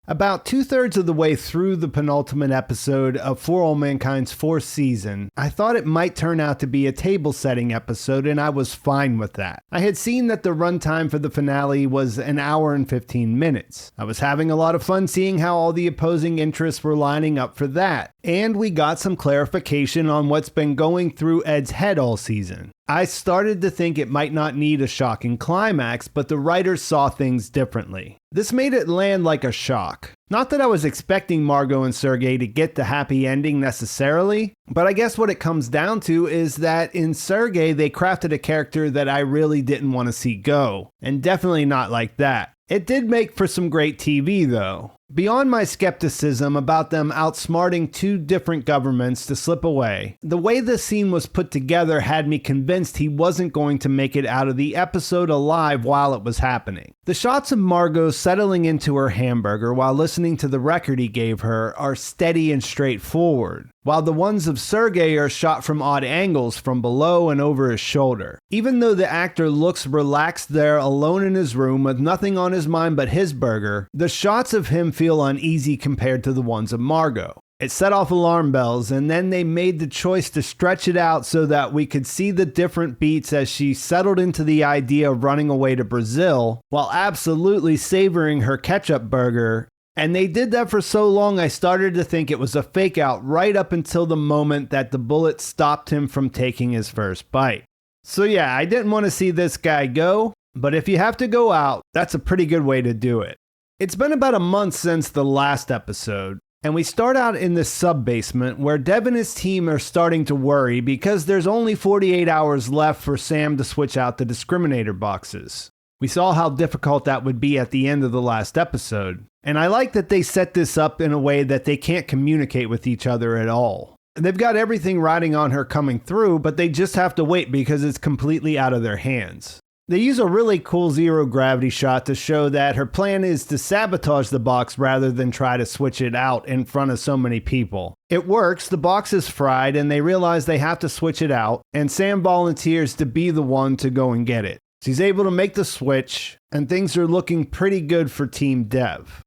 About 2/3 of the way through the penultimate episode of For All Mankind's 4th season, I thought it might turn out to be a table-setting episode, and I was fine with that. I had seen that the runtime for the finale was an hour and 15 minutes. I was having a lot of fun seeing how all the opposing interests were lining up for that, and we got some clarification on what's been going through Ed's head all season. I started to think it might not need a shocking climax, but the writers saw things differently. This made it land like a shock. Not that I was expecting Margo and Sergei to get the happy ending necessarily, but I guess what it comes down to is that in Sergei they crafted a character that I really didn't want to see go, and definitely not like that. It did make for some great TV though. Beyond my skepticism about them outsmarting two different governments to slip away, the way the scene was put together had me convinced he wasn't going to make it out of the episode alive while it was happening. The shots of Margo settling into her hamburger while listening to the record he gave her are steady and straightforward, while the ones of Sergei are shot from odd angles from below and over his shoulder. Even though the actor looks relaxed there alone in his room with nothing on his mind but his burger, the shots of him feel uneasy compared to the ones of Margo. It set off alarm bells, and then they made the choice to stretch it out so that we could see the different beats as she settled into the idea of running away to Brazil, while absolutely savoring her ketchup burger. And they did that for so long I started to think it was a fake out right up until the moment that the bullet stopped him from taking his first bite. So yeah, I didn't want to see this guy go, but if you have to go out, that's a pretty good way to do it. It's been about a month since the last episode, and we start out in the sub-basement where Dev and his team are starting to worry because there's only 48 hours left for Sam to switch out the discriminator boxes. We saw how difficult that would be at the end of the last episode, and I like that they set this up in a way that they can't communicate with each other at all. They've got everything riding on her coming through, but they just have to wait because it's completely out of their hands. They use a really cool zero-gravity shot to show that her plan is to sabotage the box rather than try to switch it out in front of so many people. It works, the box is fried, and they realize they have to switch it out, and Sam volunteers to be the one to go and get it. She's able to make the switch, and things are looking pretty good for Team Dev.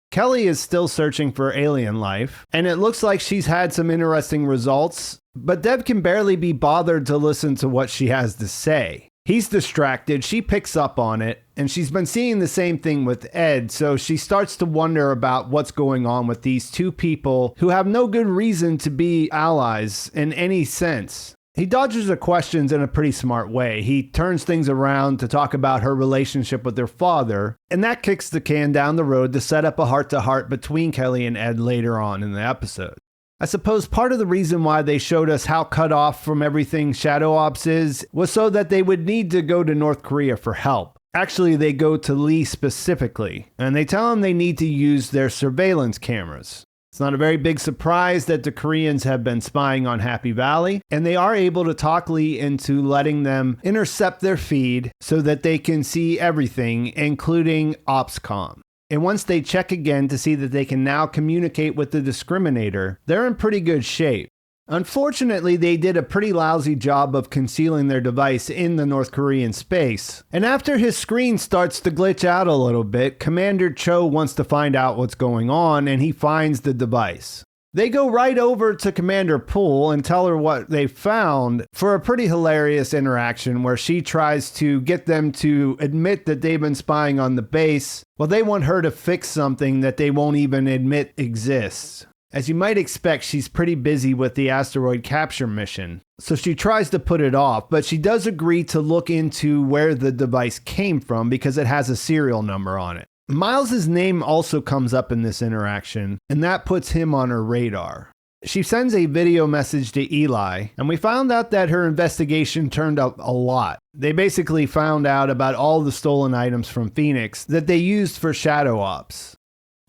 Kelly is still searching for alien life, and it looks like she's had some interesting results, but Dev can barely be bothered to listen to what she has to say. He's distracted, she picks up on it, and she's been seeing the same thing with Ed, so she starts to wonder about what's going on with these two people who have no good reason to be allies in any sense. He dodges her questions in a pretty smart way. He turns things around to talk about her relationship with her father, and that kicks the can down the road to set up a heart-to-heart between Kelly and Ed later on in the episode. I suppose part of the reason why they showed us how cut off from everything Shadow Ops is was so that they would need to go to North Korea for help. Actually, they go to Lee specifically, and they tell him they need to use their surveillance cameras. It's not a very big surprise that the Koreans have been spying on Happy Valley, and they are able to talk Lee into letting them intercept their feed so that they can see everything, including OpsCom. And once they check again to see that they can now communicate with the discriminator, they're in pretty good shape. Unfortunately, they did a pretty lousy job of concealing their device in the North Korean space. And after his screen starts to glitch out a little bit, Commander Cho wants to find out what's going on, and he finds the device. They go right over to Commander Poole and tell her what they found for a pretty hilarious interaction where she tries to get them to admit that they've been spying on the base, while they want her to fix something that they won't even admit exists. As you might expect, she's pretty busy with the asteroid capture mission, so she tries to put it off, but she does agree to look into where the device came from because it has a serial number on it. Miles's name also comes up in this interaction, and that puts him on her radar. She sends a video message to Eli, and we found out that her investigation turned up a lot. They basically found out about all the stolen items from Phoenix that they used for Shadow Ops.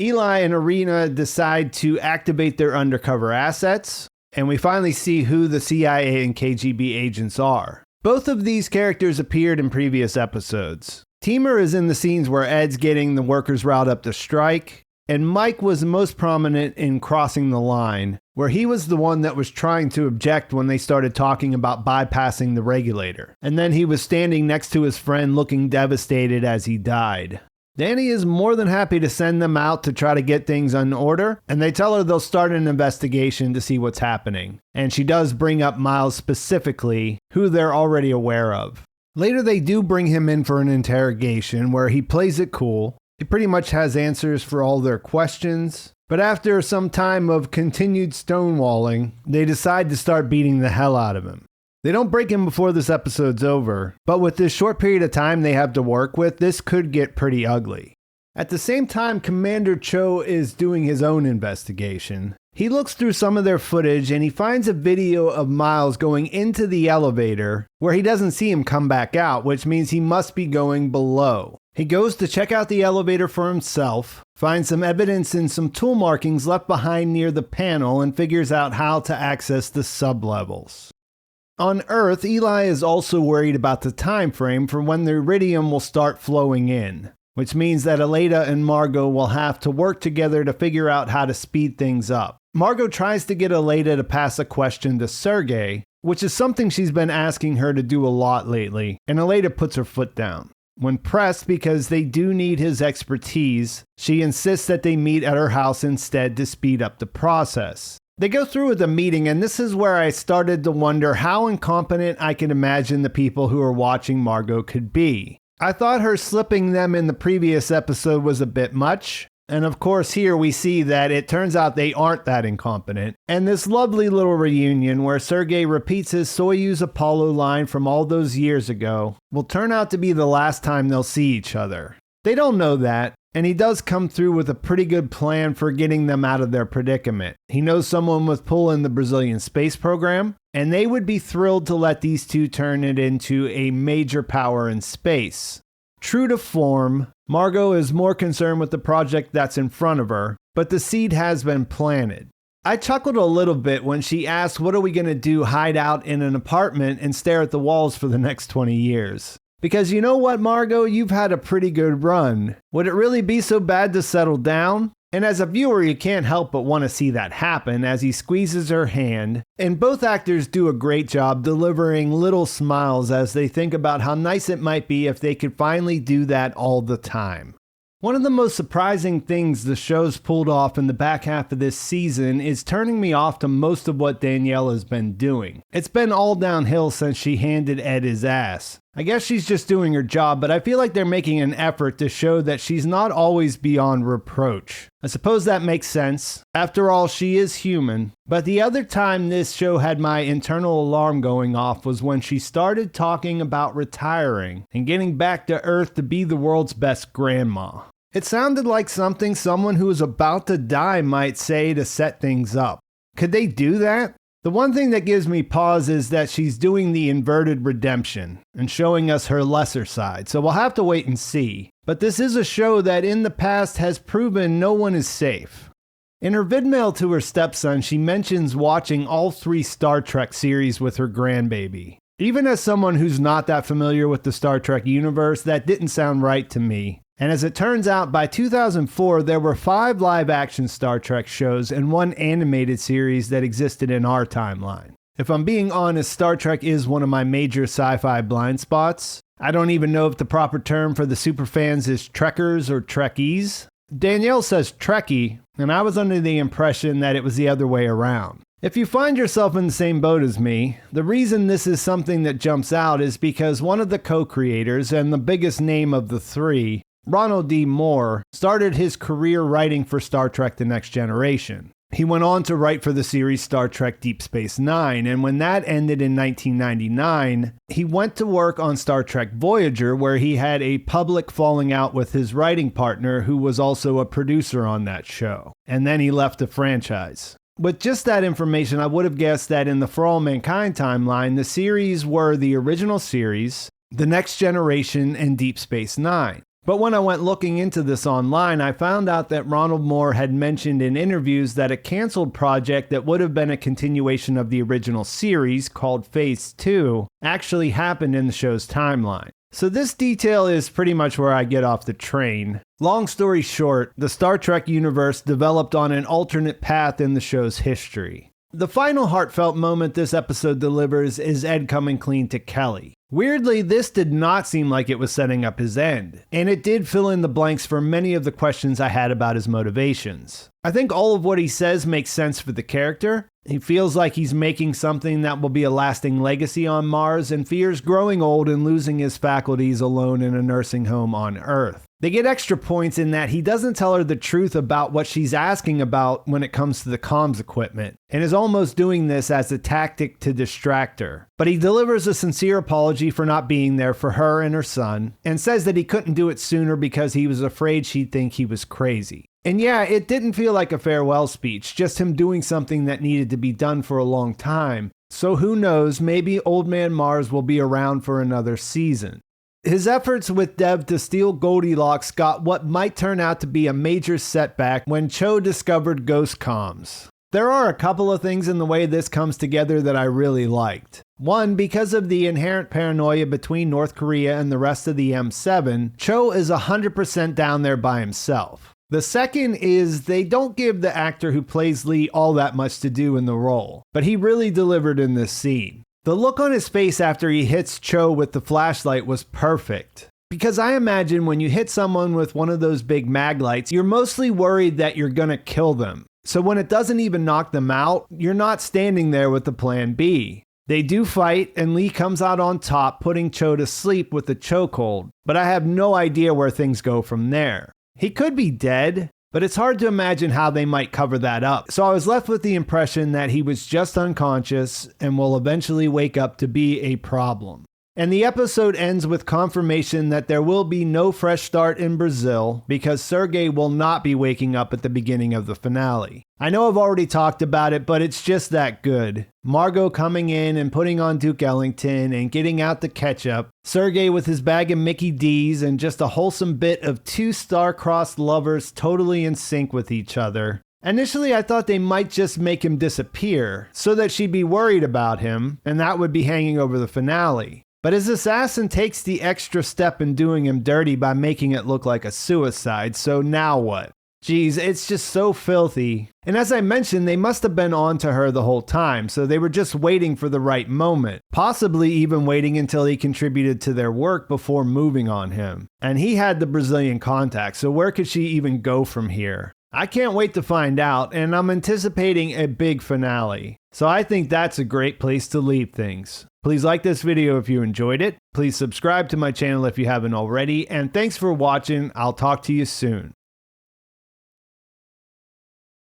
Eli and Irina decide to activate their undercover assets, and we finally see who the CIA and KGB agents are. Both of these characters appeared in previous episodes. Teamer is in the scenes where Ed's getting the workers riled up to strike, and Mike was most prominent in Crossing the Line, where he was the one that was trying to object when they started talking about bypassing the regulator. And then he was standing next to his friend looking devastated as he died. Dani is more than happy to send them out to try to get things in order, and they tell her they'll start an investigation to see what's happening. And she does bring up Miles specifically, who they're already aware of. Later they do bring him in for an interrogation where he plays it cool. He pretty much has answers for all their questions, but after some time of continued stonewalling, they decide to start beating the hell out of him. They don't break him before this episode's over, but with this short period of time they have to work with, this could get pretty ugly. At the same time, Commander Cho is doing his own investigation. He looks through some of their footage and he finds a video of Miles going into the elevator where he doesn't see him come back out, which means he must be going below. He goes to check out the elevator for himself, finds some evidence and some tool markings left behind near the panel, and figures out how to access the sublevels. On Earth, Eli is also worried about the time frame for when the iridium will start flowing in, which means that Aleida and Margo will have to work together to figure out how to speed things up. Margo tries to get Aleida to pass a question to Sergei, which is something she's been asking her to do a lot lately, and Aleida puts her foot down. When pressed because they do need his expertise, she insists that they meet at her house instead to speed up the process. They go through with the meeting, and this is where I started to wonder how incompetent I can imagine the people who are watching Margo could be. I thought her slipping them in the previous episode was a bit much, and of course here we see that it turns out they aren't that incompetent. And this lovely little reunion where Sergei repeats his Soyuz Apollo line from all those years ago will turn out to be the last time they'll see each other. They don't know that. And he does come through with a pretty good plan for getting them out of their predicament. He knows someone with pull in the Brazilian space program, and they would be thrilled to let these two turn it into a major power in space. True to form, Margo is more concerned with the project that's in front of her, but the seed has been planted. I chuckled a little bit when she asked, what are we going to do, hide out in an apartment and stare at the walls for the next 20 years? Because you know what, Margo, you've had a pretty good run. Would it really be so bad to settle down? And as a viewer, you can't help but want to see that happen as he squeezes her hand. And both actors do a great job delivering little smiles as they think about how nice it might be if they could finally do that all the time. One of the most surprising things the show's pulled off in the back half of this season is turning me off to most of what Danielle has been doing. It's been all downhill since she handed Ed his ass. I guess she's just doing her job, but I feel like they're making an effort to show that she's not always beyond reproach. I suppose that makes sense. After all, she is human. But the other time this show had my internal alarm going off was when she started talking about retiring and getting back to Earth to be the world's best grandma. It sounded like something someone who is about to die might say to set things up. Could they do that? The one thing that gives me pause is that she's doing the inverted redemption and showing us her lesser side, so we'll have to wait and see. But this is a show that in the past has proven no one is safe. In her vidmail to her stepson, she mentions watching all 3 Star Trek series with her grandbaby. Even as someone who's not that familiar with the Star Trek universe, that didn't sound right to me. And as it turns out, by 2004, there were 5 live-action Star Trek shows and 1 animated series that existed in our timeline. If I'm being honest, Star Trek is one of my major sci-fi blind spots. I don't even know if the proper term for the superfans is Trekkers or Trekkies. Danielle says Trekkie, and I was under the impression that it was the other way around. If you find yourself in the same boat as me, the reason this is something that jumps out is because one of the co-creators and the biggest name of the 3, Ronald D. Moore, started his career writing for Star Trek The Next Generation. He went on to write for the series Star Trek Deep Space Nine, and when that ended in 1999, he went to work on Star Trek Voyager, where he had a public falling out with his writing partner, who was also a producer on that show. And then he left the franchise. With just that information, I would have guessed that in the For All Mankind timeline, the series were the original series, The Next Generation, and Deep Space Nine. But when I went looking into this online, I found out that Ronald Moore had mentioned in interviews that a canceled project that would have been a continuation of the original series, called Phase 2, actually happened in the show's timeline. So this detail is pretty much where I get off the train. Long story short, the Star Trek universe developed on an alternate path in the show's history. The final heartfelt moment this episode delivers is Ed coming clean to Kelly. Weirdly, this did not seem like it was setting up his end, and it did fill in the blanks for many of the questions I had about his motivations. I think all of what he says makes sense for the character. He feels like he's making something that will be a lasting legacy on Mars and fears growing old and losing his faculties alone in a nursing home on Earth. They get extra points in that he doesn't tell her the truth about what she's asking about when it comes to the comms equipment, and is almost doing this as a tactic to distract her. But he delivers a sincere apology for not being there for her and her son, and says that he couldn't do it sooner because he was afraid she'd think he was crazy. And yeah, it didn't feel like a farewell speech, just him doing something that needed to be done for a long time. So who knows, maybe Old Man Mars will be around for another season. His efforts with Dev to steal Goldilocks got what might turn out to be a major setback when Cho discovered ghost comms. There are a couple of things in the way this comes together that I really liked. One, because of the inherent paranoia between North Korea and the rest of the M7, Cho is 100% down there by himself. The second is they don't give the actor who plays Lee all that much to do in the role, but he really delivered in this scene. The look on his face after he hits Cho with the flashlight was perfect. Because I imagine when you hit someone with one of those big mag lights, you're mostly worried that you're gonna kill them. So when it doesn't even knock them out, you're not standing there with the plan B. They do fight, and Lee comes out on top, putting Cho to sleep with the chokehold, but I have no idea where things go from there. He could be dead, but it's hard to imagine how they might cover that up. So I was left with the impression that he was just unconscious and will eventually wake up to be a problem. And the episode ends with confirmation that there will be no fresh start in Brazil because Sergei will not be waking up at the beginning of the finale. I know I've already talked about it, but it's just that good. Margo coming in and putting on Duke Ellington and getting out the ketchup. Sergei with his bag of Mickey D's and just a wholesome bit of two star-crossed lovers totally in sync with each other. Initially, I thought they might just make him disappear so that she'd be worried about him, and that would be hanging over the finale. But his assassin takes the extra step in doing him dirty by making it look like a suicide, so now what? Geez, it's just so filthy. And as I mentioned, they must have been on to her the whole time, so they were just waiting for the right moment. Possibly even waiting until he contributed to their work before moving on him. And he had the Brazilian contact, so where could she even go from here? I can't wait to find out, and I'm anticipating a big finale. So I think that's a great place to leave things. Please like this video if you enjoyed it. Please subscribe to my channel if you haven't already, and thanks for watching. I'll talk to you soon.